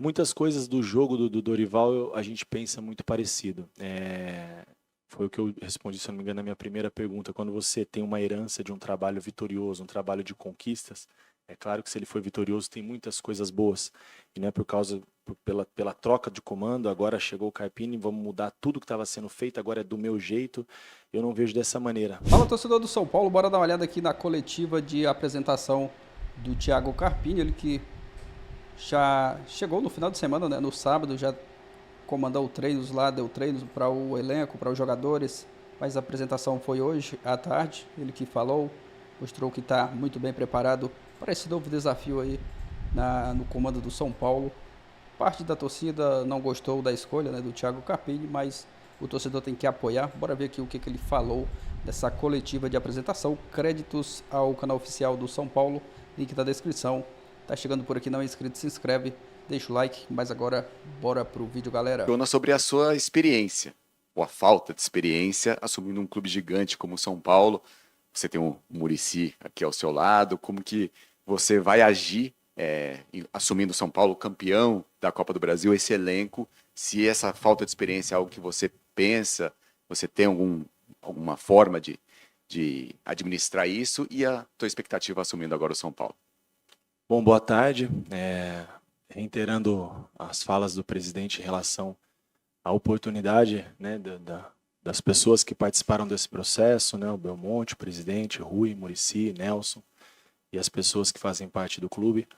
Muitas coisas do jogo do Dorival a gente pensa muito parecido. Foi o que eu respondi, se eu não me engano, na minha primeira pergunta. Quando você tem uma herança de um trabalho vitorioso, um trabalho de conquistas, é claro que se ele foi vitorioso tem muitas coisas boas. E não é por causa, pela troca de comando, agora chegou o Carpini, vamos mudar tudo que estava sendo feito, agora é do meu jeito. Eu não vejo dessa maneira. Fala, torcedor do São Paulo, bora dar uma olhada aqui na coletiva de apresentação do Thiago Carpini, ele que já chegou no final de semana, né, no sábado, já comandou treinos lá, deu treinos para o elenco, para os jogadores, mas a apresentação foi hoje à tarde, ele que falou, mostrou que está muito bem preparado para esse novo desafio aí no comando do São Paulo. Parte da torcida não gostou da escolha, né, do Thiago Carpini, mas o torcedor tem que apoiar. Bora ver aqui o que ele falou dessa coletiva de apresentação. Créditos ao canal oficial do São Paulo, link na descrição. Tá chegando por aqui, não é inscrito, se inscreve, deixa o like. Mas agora, bora pro vídeo, galera. Sobre a sua experiência, ou a falta de experiência, assumindo um clube gigante como o São Paulo. Você tem o Muricy aqui ao seu lado, como que você vai agir assumindo o São Paulo campeão da Copa do Brasil, esse elenco, se essa falta de experiência é algo que você pensa, você tem alguma forma de administrar isso e a tua expectativa assumindo agora o São Paulo? Bom, boa tarde. Reiterando as falas do presidente em relação à oportunidade, né, das pessoas que participaram desse processo, né, o Belmonte, o presidente, Rui, Muricy, Nelson e as pessoas que fazem parte do clube.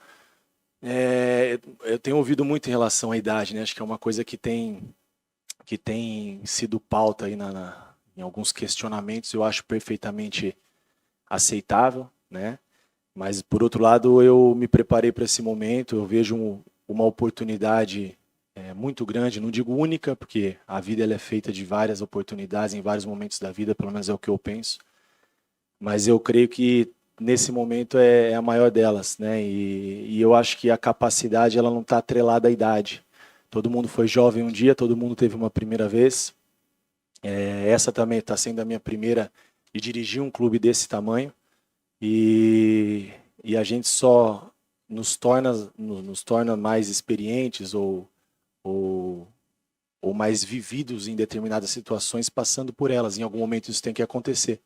Eu tenho ouvido muito em relação à idade, né, acho que é uma coisa que tem sido pauta aí em alguns questionamentos, eu acho perfeitamente aceitável, né? Mas, por outro lado, eu me preparei para esse momento, eu vejo uma oportunidade muito grande, não digo única, porque a vida ela é feita de várias oportunidades em vários momentos da vida, pelo menos é o que eu penso, mas eu creio que nesse momento é a maior delas, né? E eu acho que a capacidade ela não está atrelada à idade. Todo mundo foi jovem um dia, todo mundo teve uma primeira vez. Essa também está sendo a minha primeira de dirigir um clube desse tamanho. E a gente só nos torna mais experientes ou mais vividos em determinadas situações passando por elas. Em algum momento isso tem que acontecer.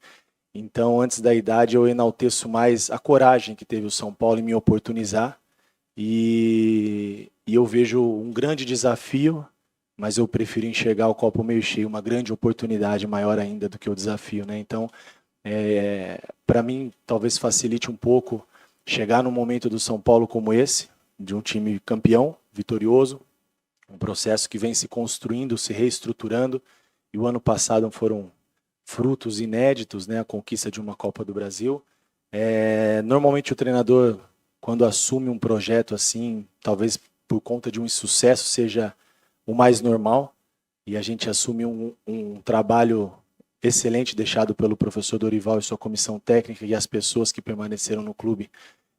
Então, antes da idade, eu enalteço mais a coragem que teve o São Paulo em me oportunizar. E eu vejo um grande desafio, mas eu prefiro enxergar o copo meio cheio, uma grande oportunidade maior ainda do que o desafio, né? Então, para mim, talvez facilite um pouco chegar num momento do São Paulo como esse, de um time campeão, vitorioso, um processo que vem se construindo, se reestruturando, e o ano passado foram frutos inéditos, né? A conquista de uma Copa do Brasil. Normalmente o treinador, quando assume um projeto assim, talvez por conta de um insucesso, seja o mais normal, e a gente assume um trabalho excelente deixado pelo professor Dorival e sua comissão técnica e as pessoas que permaneceram no clube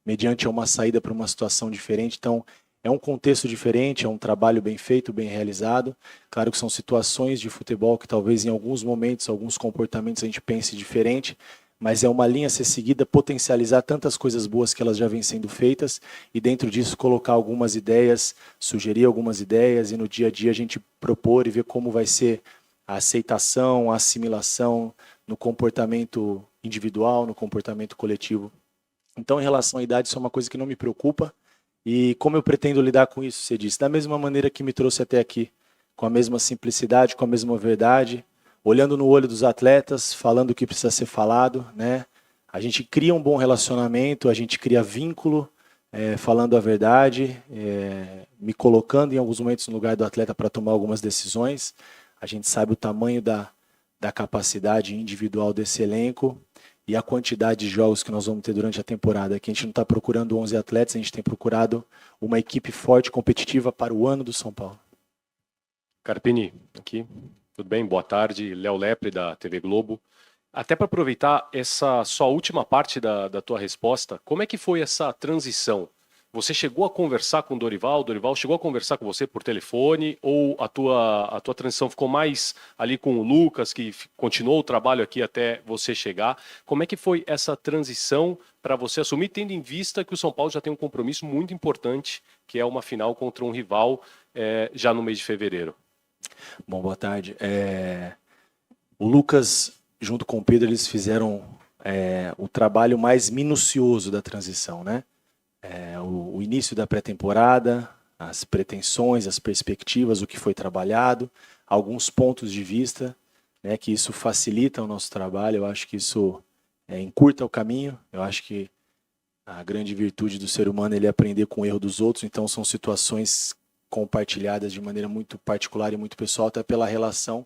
mediante uma saída para uma situação diferente. Então, é um contexto diferente, é um trabalho bem feito, bem realizado. Claro que são situações de futebol que talvez em alguns momentos, alguns comportamentos a gente pense diferente, mas é uma linha a ser seguida, potencializar tantas coisas boas que elas já vêm sendo feitas e dentro disso colocar algumas ideias, sugerir algumas ideias e no dia a dia a gente propor e ver como vai ser a aceitação, a assimilação no comportamento individual, no comportamento coletivo. Então, em relação à idade, isso é uma coisa que não me preocupa. E como eu pretendo lidar com isso, você disse, da mesma maneira que me trouxe até aqui, com a mesma simplicidade, com a mesma verdade, olhando no olho dos atletas, falando o que precisa ser falado, né? A gente cria um bom relacionamento, a gente cria vínculo, falando a verdade, me colocando em alguns momentos no lugar do atleta para tomar algumas decisões. A gente sabe o tamanho da capacidade individual desse elenco e a quantidade de jogos que nós vamos ter durante a temporada. Aqui a gente não está procurando 11 atletas, a gente tem procurado uma equipe forte, competitiva para o ano do São Paulo. Carpini, aqui. Tudo bem? Boa tarde. Léo Lepre, da TV Globo. Até para aproveitar essa só última parte da tua resposta, como é que foi essa transição Você chegou a conversar com o Dorival chegou a conversar com você por telefone, ou a tua transição ficou mais ali com o Lucas, que continuou o trabalho aqui até você chegar? Como é que foi essa transição para você assumir, tendo em vista que o São Paulo já tem um compromisso muito importante, que é uma final contra um rival já no mês de fevereiro? Bom, boa tarde. O Lucas, junto com o Pedro, eles fizeram o trabalho mais minucioso da transição, né? O início da pré-temporada, as pretensões, as perspectivas, o que foi trabalhado, alguns pontos de vista, né, que isso facilita o nosso trabalho. Eu acho que isso encurta o caminho. Eu acho que a grande virtude do ser humano é ele aprender com o erro dos outros. Então são situações compartilhadas de maneira muito particular e muito pessoal, até pela relação.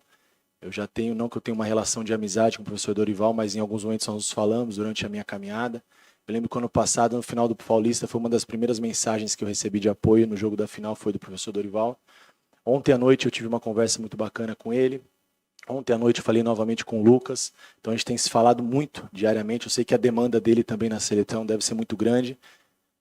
Eu já tenho, não que eu tenha uma relação de amizade com o professor Dorival, mas em alguns momentos nós nos falamos durante a minha caminhada. Eu lembro que ano passado, no final do Paulista, foi uma das primeiras mensagens que eu recebi de apoio no jogo da final, foi do professor Dorival. Ontem à noite eu tive uma conversa muito bacana com ele. Ontem à noite eu falei novamente com o Lucas. Então a gente tem se falado muito diariamente. Eu sei que a demanda dele também na seleção deve ser muito grande.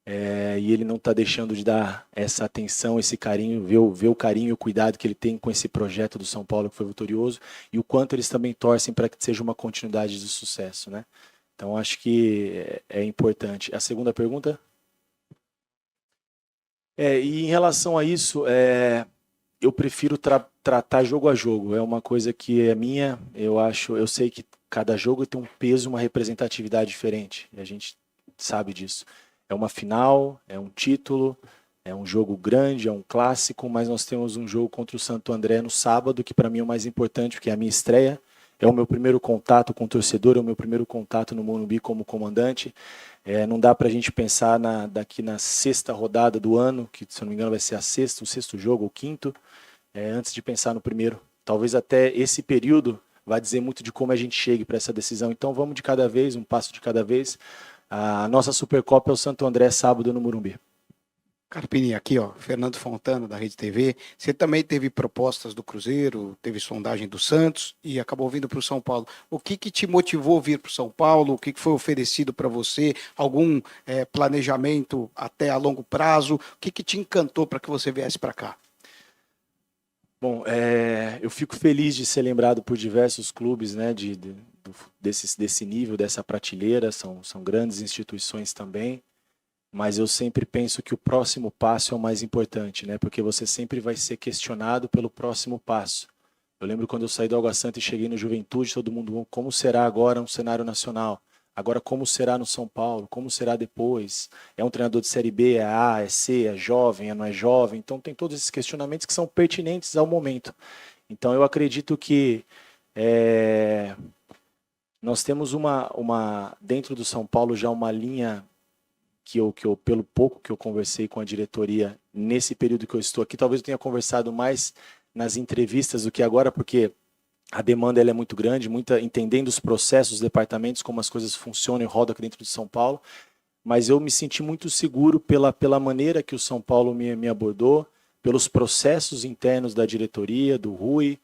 E ele não está deixando de dar essa atenção, esse carinho, ver o carinho e o cuidado que ele tem com esse projeto do São Paulo que foi vitorioso, e o quanto eles também torcem para que seja uma continuidade de sucesso, né? Então acho que é importante. A segunda pergunta? E em relação a isso, eu prefiro tratar jogo a jogo. É uma coisa que é minha. Eu sei que cada jogo tem um peso, uma representatividade diferente. E a gente sabe disso. É uma final, é um título, é um jogo grande, é um clássico, mas nós temos um jogo contra o Santo André no sábado, que para mim é o mais importante, porque é a minha estreia, é o meu primeiro contato com o torcedor, é o meu primeiro contato no Morumbi como comandante. Não dá para a gente pensar daqui na sexta rodada do ano, que se eu não me engano vai ser o sexto jogo, ou quinto, antes de pensar no primeiro. Talvez até esse período vai dizer muito de como a gente chegue para essa decisão. Então vamos de cada vez, um passo de cada vez. A nossa Supercopa é o Santo André, sábado, no Morumbi. Carpini, aqui, ó, Fernando Fontana, da Rede TV. Você também teve propostas do Cruzeiro, teve sondagem do Santos e acabou vindo para o São Paulo. O que te motivou a vir para o São Paulo? O que foi oferecido para você? Algum planejamento até a longo prazo? O que te encantou para que você viesse para cá? Bom, eu fico feliz de ser lembrado por diversos clubes, né, desse nível, dessa prateleira. São grandes instituições também. Mas eu sempre penso que o próximo passo é o mais importante, né? Porque você sempre vai ser questionado pelo próximo passo. Eu lembro quando eu saí do Água Santa e cheguei no Juventude, todo mundo, como será agora um cenário nacional? Agora como será no São Paulo? Como será depois? É um treinador de Série B, é A, é C, é jovem, não é jovem? Então tem todos esses questionamentos que são pertinentes ao momento. Então eu acredito que nós temos dentro do São Paulo já uma linha que eu, pelo pouco que eu conversei com a diretoria nesse período que eu estou aqui, talvez eu tenha conversado mais nas entrevistas do que agora, porque a demanda ela é muito grande, entendendo os processos, os departamentos, como as coisas funcionam e rodam aqui dentro de São Paulo, mas eu me senti muito seguro pela maneira que o São Paulo me abordou, pelos processos internos da diretoria, do Rui,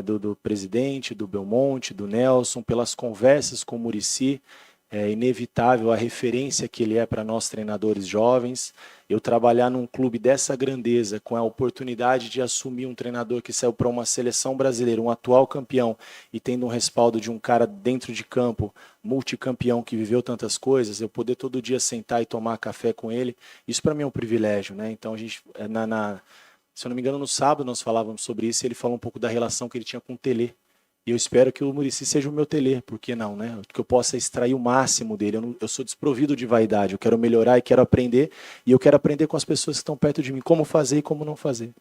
do presidente, do Belmonte, do Nelson, pelas conversas com o Muricy. É inevitável a referência que ele é para nós treinadores jovens. Eu trabalhar num clube dessa grandeza, com a oportunidade de assumir um treinador que saiu para uma seleção brasileira, um atual campeão, e tendo um respaldo de um cara dentro de campo, multicampeão, que viveu tantas coisas, eu poder todo dia sentar e tomar café com ele, isso para mim é um privilégio, né? Então a gente, se eu não me engano, no sábado nós falávamos sobre isso, e ele falou um pouco da relação que ele tinha com o Telê. E eu espero que o Muricy seja o meu Telê, por que não, né? Que eu possa extrair o máximo dele. Eu sou desprovido de vaidade, eu quero melhorar e quero aprender, e eu quero aprender com as pessoas que estão perto de mim, como fazer e como não fazer.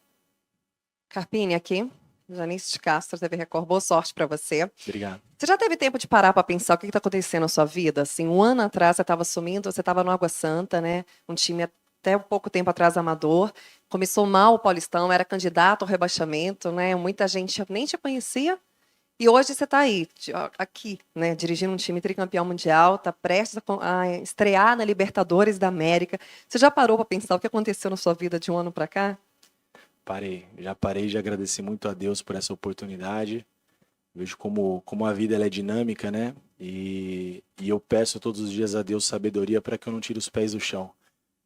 Carpini, aqui, Janice de Castro, TV Record, boa sorte para você. Obrigado. Você já teve tempo de parar para pensar o que está acontecendo na sua vida? Assim, um ano atrás você estava assumindo, você estava no Água Santa, né? Um time até um pouco tempo atrás amador, começou mal o Paulistão, era candidato ao rebaixamento, né? Muita gente nem te conhecia. E hoje você está aí, aqui, né, dirigindo um time tricampeão mundial, está prestes a estrear na Libertadores da América. Você já parou para pensar o que aconteceu na sua vida de um ano para cá? Já parei de agradecer muito a Deus por essa oportunidade. Vejo como a vida ela é dinâmica, né? E eu peço todos os dias a Deus sabedoria para que eu não tire os pés do chão.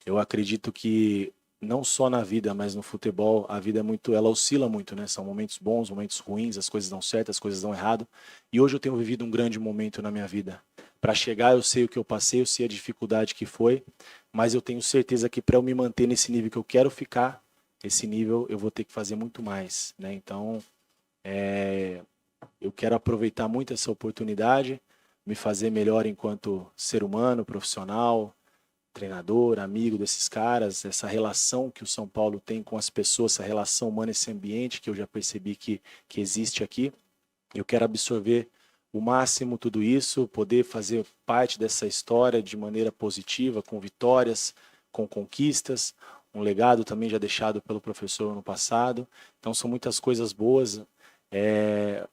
Eu acredito que não só na vida, mas no futebol, a vida ela oscila muito, né? São momentos bons, momentos ruins, as coisas dão certo, as coisas dão errado. E hoje eu tenho vivido um grande momento na minha vida. Para chegar, eu sei o que eu passei, eu sei a dificuldade que foi, mas eu tenho certeza que para eu me manter nesse nível que eu quero ficar, esse nível eu vou ter que fazer muito mais, né? Então, eu quero aproveitar muito essa oportunidade, me fazer melhor enquanto ser humano, profissional, treinador, amigo desses caras, essa relação que o São Paulo tem com as pessoas, essa relação humana, esse ambiente que eu já percebi que existe aqui. Eu quero absorver o máximo tudo isso, poder fazer parte dessa história de maneira positiva, com vitórias, com conquistas, um legado também já deixado pelo professor no passado. Então são muitas coisas boas.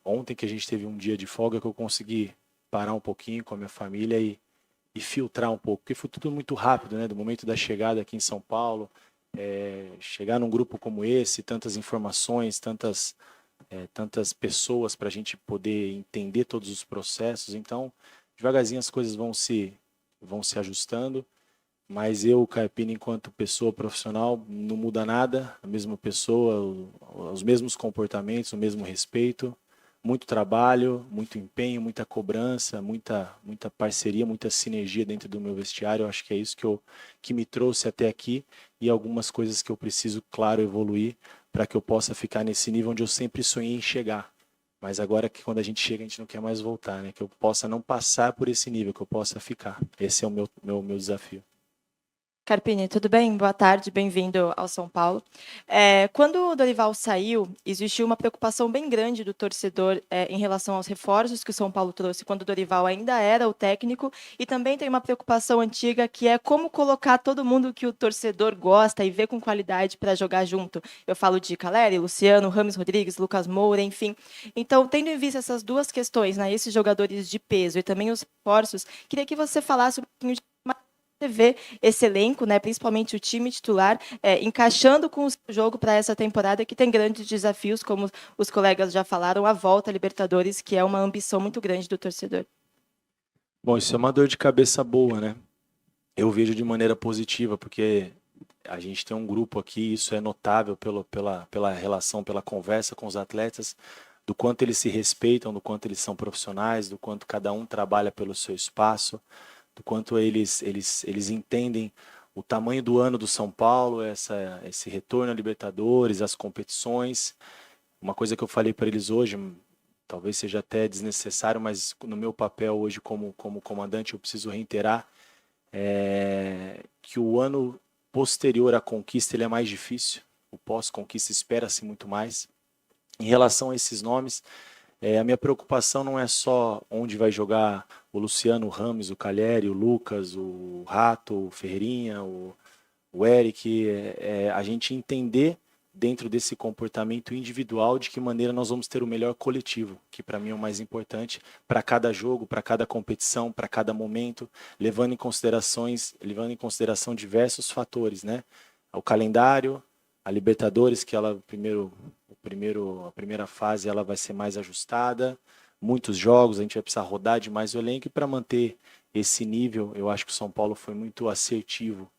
Ontem que a gente teve um dia de folga que eu consegui parar um pouquinho com a minha família e filtrar um pouco, porque foi tudo muito rápido, né? Do momento da chegada aqui em São Paulo, chegar num grupo como esse, tantas informações, tantas pessoas para a gente poder entender todos os processos. Então, devagarzinho as coisas vão se ajustando, mas eu, Carpini, enquanto pessoa profissional, não muda nada, a mesma pessoa, os mesmos comportamentos, o mesmo respeito, muito trabalho, muito empenho, muita cobrança, muita parceria, muita sinergia dentro do meu vestiário. Eu acho que é isso que me trouxe até aqui e algumas coisas que eu preciso, claro, evoluir para que eu possa ficar nesse nível onde eu sempre sonhei em chegar. Mas agora que quando a gente chega, a gente não quer mais voltar, né? Que eu possa não passar por esse nível, que eu possa ficar. Esse é o meu desafio. Carpini, tudo bem? Boa tarde, bem-vindo ao São Paulo. Quando o Dorival saiu, existiu uma preocupação bem grande do torcedor em relação aos reforços que o São Paulo trouxe quando o Dorival ainda era o técnico, e também tem uma preocupação antiga que é como colocar todo mundo que o torcedor gosta e vê com qualidade para jogar junto. Eu falo de Caleri, Luciano, Rames Rodrigues, Lucas Moura, enfim. Então, tendo em vista essas duas questões, né, esses jogadores de peso e também os reforços, queria que você falasse um pouquinho de você vê esse elenco, né, principalmente o time titular, encaixando com o seu jogo para essa temporada, que tem grandes desafios, como os colegas já falaram, a volta à Libertadores, que é uma ambição muito grande do torcedor. Bom, isso é uma dor de cabeça boa, né? Eu vejo de maneira positiva, porque a gente tem um grupo aqui, isso é notável pela relação, pela conversa com os atletas, do quanto eles se respeitam, do quanto eles são profissionais, do quanto cada um trabalha pelo seu espaço, do quanto eles entendem o tamanho do ano do São Paulo, esse retorno à Libertadores, as competições. Uma coisa que eu falei para eles hoje, talvez seja até desnecessário, mas no meu papel hoje como comandante eu preciso reiterar, que o ano posterior à conquista ele é mais difícil, o pós-conquista espera-se muito mais. Em relação a esses nomes, a minha preocupação não é só onde vai jogar o Luciano, o Rames, o Caleri, o Lucas, o Rato, o Ferreirinha, o Eric, a gente entender dentro desse comportamento individual de que maneira nós vamos ter o melhor coletivo, que para mim é o mais importante, para cada jogo, para cada competição, para cada momento, levando em consideração diversos fatores, né? O calendário, a Libertadores, que ela a primeira fase ela vai ser mais ajustada, muitos jogos, a gente vai precisar rodar demais o elenco, e para manter esse nível, eu acho que o São Paulo foi muito assertivo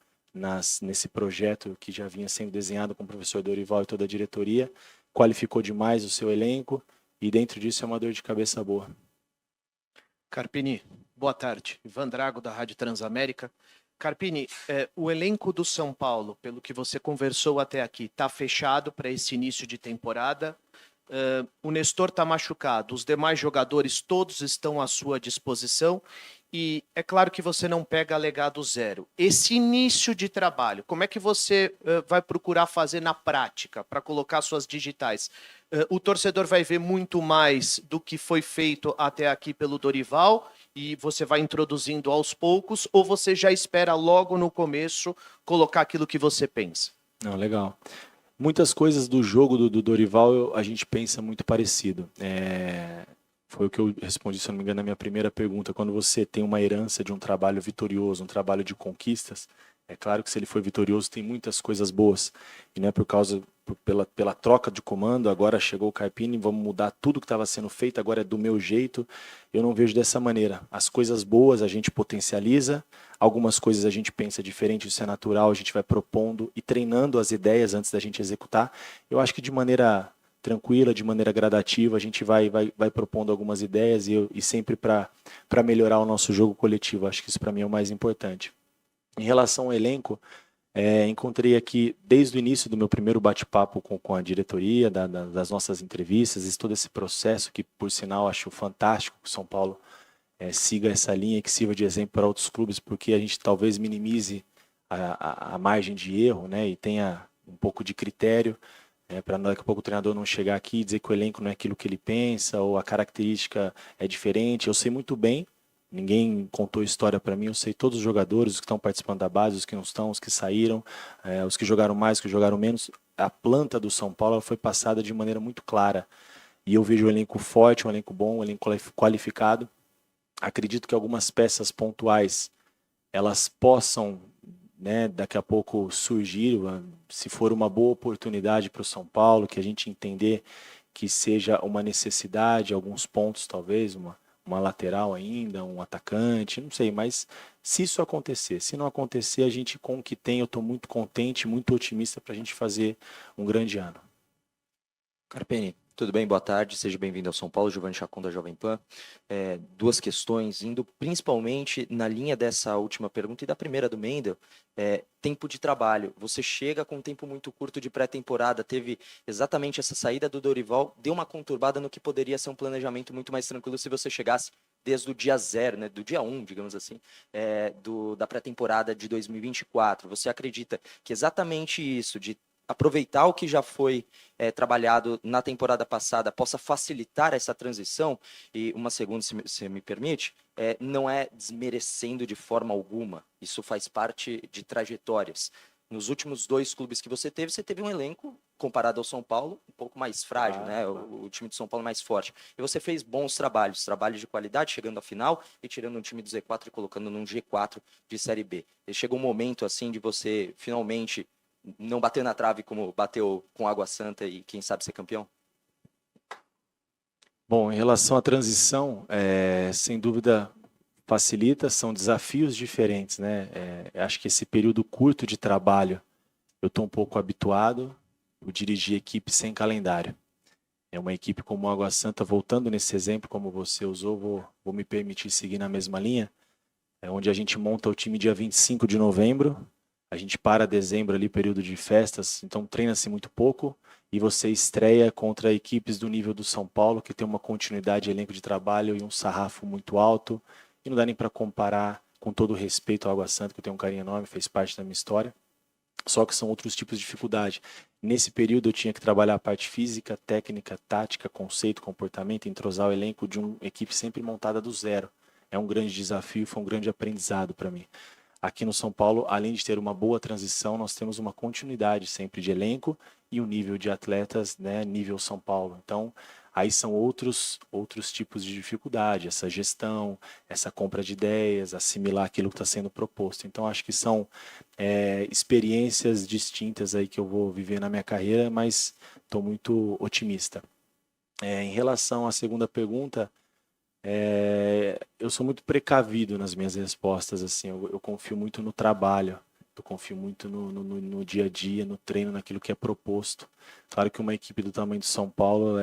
nesse projeto que já vinha sendo desenhado com o professor Dorival e toda a diretoria, qualificou demais o seu elenco, e dentro disso é uma dor de cabeça boa. Carpini, boa tarde. Ivan Drago, da Rádio Transamérica. Carpini, o elenco do São Paulo, pelo que você conversou até aqui, está fechado para esse início de temporada. O Nestor está machucado, os demais jogadores todos estão à sua disposição e é claro que você não pega legado zero. Esse início de trabalho, como é que você vai procurar fazer na prática para colocar suas digitais? O torcedor vai ver muito mais do que foi feito até aqui pelo Dorival e você vai introduzindo aos poucos, ou você já espera logo no começo colocar aquilo que você pensa? Não, legal. Muitas coisas do jogo do Dorival a gente pensa muito parecido. Foi o que eu respondi, se não me engano, na minha primeira pergunta. Quando você tem uma herança de um trabalho vitorioso, um trabalho de conquistas, é claro que se ele for vitorioso tem muitas coisas boas. E não é pela troca de comando, agora chegou o Carpini, vamos mudar tudo que estava sendo feito, agora é do meu jeito. Eu não vejo dessa maneira. As coisas boas a gente potencializa, Algumas coisas a gente pensa diferente, isso é natural, a gente vai propondo e treinando as ideias antes da gente executar. Eu acho que de maneira tranquila, de maneira gradativa, a gente vai propondo algumas ideias e sempre para melhorar o nosso jogo coletivo. Acho que isso para mim é o mais importante. Em relação ao elenco, encontrei aqui, desde o início do meu primeiro bate-papo com a diretoria, das nossas entrevistas, todo esse processo que, por sinal, acho fantástico que o São Paulo siga essa linha e que sirva de exemplo para outros clubes, porque a gente talvez minimize a margem de erro, né, e tenha um pouco de critério, para daqui a pouco o treinador não chegar aqui e dizer que o elenco não é aquilo que ele pensa, ou a característica é diferente. Eu sei muito bem, ninguém contou história para mim, eu sei todos os jogadores, os que estão participando da base, os que não estão, os que saíram, os que jogaram mais, os que jogaram menos. A planta do São Paulo foi passada de maneira muito clara. E eu vejo um elenco forte, um elenco bom, um elenco qualificado. Acredito que algumas peças pontuais elas possam, né, daqui a pouco surgir, se for uma boa oportunidade para o São Paulo, que a gente entender que seja uma necessidade, alguns pontos talvez, uma lateral ainda, um atacante, não sei, mas se isso acontecer, se não acontecer, a gente com o que tem, eu estou muito contente, muito otimista para a gente fazer um grande ano. Carpini, tudo bem? Boa tarde, seja bem-vindo ao São Paulo, Giovanni Chacon da Jovem Pan. Duas questões, indo principalmente na linha dessa última pergunta e da primeira do Mendel, tempo de trabalho. Você chega com um tempo muito curto de pré-temporada, teve exatamente essa saída do Dorival, deu uma conturbada no que poderia ser um planejamento muito mais tranquilo se você chegasse desde o dia 0, né, do dia 1, digamos assim, da pré-temporada de 2024. Você acredita que exatamente isso, de aproveitar o que já foi trabalhado na temporada passada, possa facilitar essa transição? E uma segunda, se você me permite, não é desmerecendo de forma alguma, isso faz parte de trajetórias. Nos últimos 2 clubes que você teve um elenco, comparado ao São Paulo, um pouco mais frágil, né? O time de São Paulo é mais forte. E você fez bons trabalhos de qualidade, chegando à final e tirando um time do Z4 e colocando num G4 de Série B. E chega um momento, assim, de você finalmente não bater na trave como bateu com Água Santa e quem sabe ser campeão? Bom, em relação à transição, sem dúvida facilita, são desafios diferentes, né? Acho que esse período curto de trabalho, eu estou um pouco habituado, eu dirigi equipe sem calendário. É uma equipe como Água Santa, voltando nesse exemplo como você usou, vou me permitir seguir na mesma linha, onde a gente monta o time dia 25 de novembro, a gente para dezembro ali, período de festas, então treina-se muito pouco, e você estreia contra equipes do nível do São Paulo, que tem uma continuidade de elenco de trabalho e um sarrafo muito alto, e não dá nem para comparar, com todo o respeito ao Água Santa, que eu tenho um carinho enorme, fez parte da minha história, só que são outros tipos de dificuldade. Nesse período eu tinha que trabalhar a parte física, técnica, tática, conceito, comportamento, entrosar o elenco de uma equipe sempre montada do zero. É um grande desafio, foi um grande aprendizado para mim. Aqui no São Paulo, além de ter uma boa transição, nós temos uma continuidade sempre de elenco e um nível de atletas, né, nível São Paulo. Então, aí são outros tipos de dificuldade, essa gestão, essa compra de ideias, assimilar aquilo que está sendo proposto. Então, acho que são experiências distintas aí que eu vou viver na minha carreira, mas estou muito otimista. Em relação à segunda pergunta, eu sou muito precavido nas minhas respostas, assim, eu confio muito no trabalho, eu confio muito no dia a dia, no treino, naquilo que é proposto. Claro que uma equipe do tamanho de São Paulo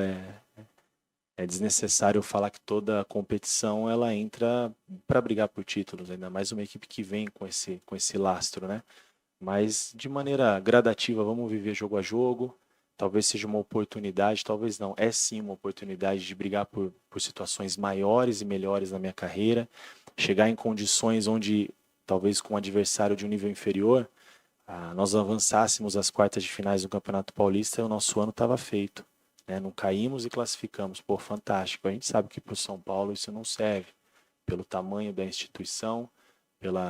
é desnecessário falar que toda competição ela entra para brigar por títulos, ainda mais uma equipe que vem com esse lastro, né? Mas de maneira gradativa, vamos viver jogo a jogo. Talvez seja uma oportunidade, talvez não, é sim uma oportunidade de brigar por situações maiores e melhores na minha carreira, chegar em condições onde, talvez com um adversário de um nível inferior, nós avançássemos às quartas de finais do Campeonato Paulista e o nosso ano estava feito, né? Não caímos e classificamos, pô, fantástico. A gente sabe que para o São Paulo isso não serve, pelo tamanho da instituição,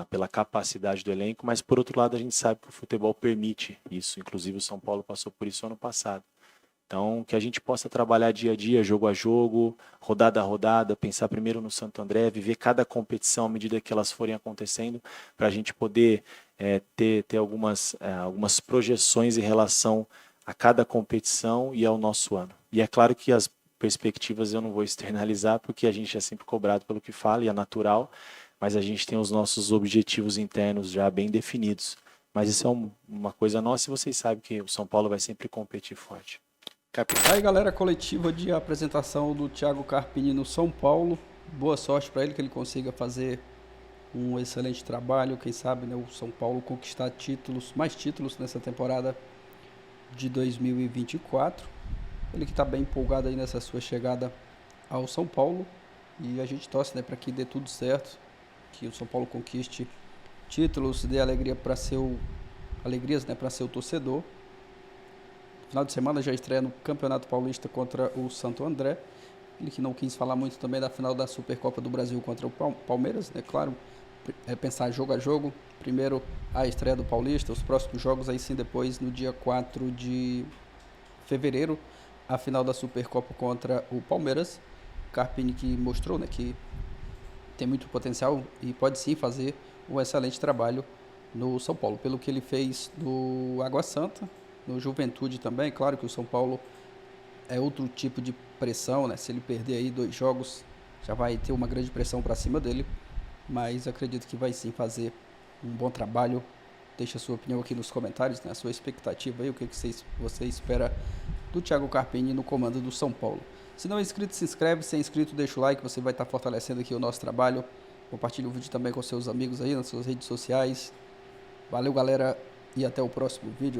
pela capacidade do elenco, mas por outro lado a gente sabe que o futebol permite isso, inclusive o São Paulo passou por isso ano passado. Então, que a gente possa trabalhar dia a dia, jogo a jogo, rodada a rodada, pensar primeiro no Santo André, viver cada competição à medida que elas forem acontecendo, para a gente poder ter algumas projeções em relação a cada competição e ao nosso ano. E é claro que as perspectivas eu não vou externalizar, porque a gente é sempre cobrado pelo que fala e é natural, mas a gente tem os nossos objetivos internos já bem definidos. Mas isso é uma coisa nossa e vocês sabem que o São Paulo vai sempre competir forte. Aí, galera, coletiva de apresentação do Thiago Carpini no São Paulo. Boa sorte para ele, que ele consiga fazer um excelente trabalho. Quem sabe, né, o São Paulo conquistar mais títulos nessa temporada de 2024. Ele que está bem empolgado aí nessa sua chegada ao São Paulo. E a gente torce, né, para que dê tudo certo, que o São Paulo conquiste títulos, dê alegria para alegrias, né, para seu torcedor. Final de semana já estreia no Campeonato Paulista contra o Santo André. Ele que não quis falar muito também da final da Supercopa do Brasil contra o Palmeiras, né? Claro, pensar jogo a jogo. Primeiro a estreia do Paulista, os próximos jogos aí sim depois no dia 4 de fevereiro, a final da Supercopa contra o Palmeiras. Carpini que mostrou, né, que tem muito potencial e pode sim fazer um excelente trabalho no São Paulo, pelo que ele fez no Água Santa, no Juventude também. Claro que o São Paulo é outro tipo de pressão, né? Se ele perder aí 2 jogos, já vai ter uma grande pressão para cima dele, mas acredito que vai sim fazer um bom trabalho. Deixa a sua opinião aqui nos comentários, né? A sua expectativa aí, o que você espera do Thiago Carpini no comando do São Paulo. Se não é inscrito, se inscreve. Se é inscrito, deixa o like, você vai estar fortalecendo aqui o nosso trabalho. Compartilhe o vídeo também com seus amigos aí nas suas redes sociais. Valeu, galera, e até o próximo vídeo.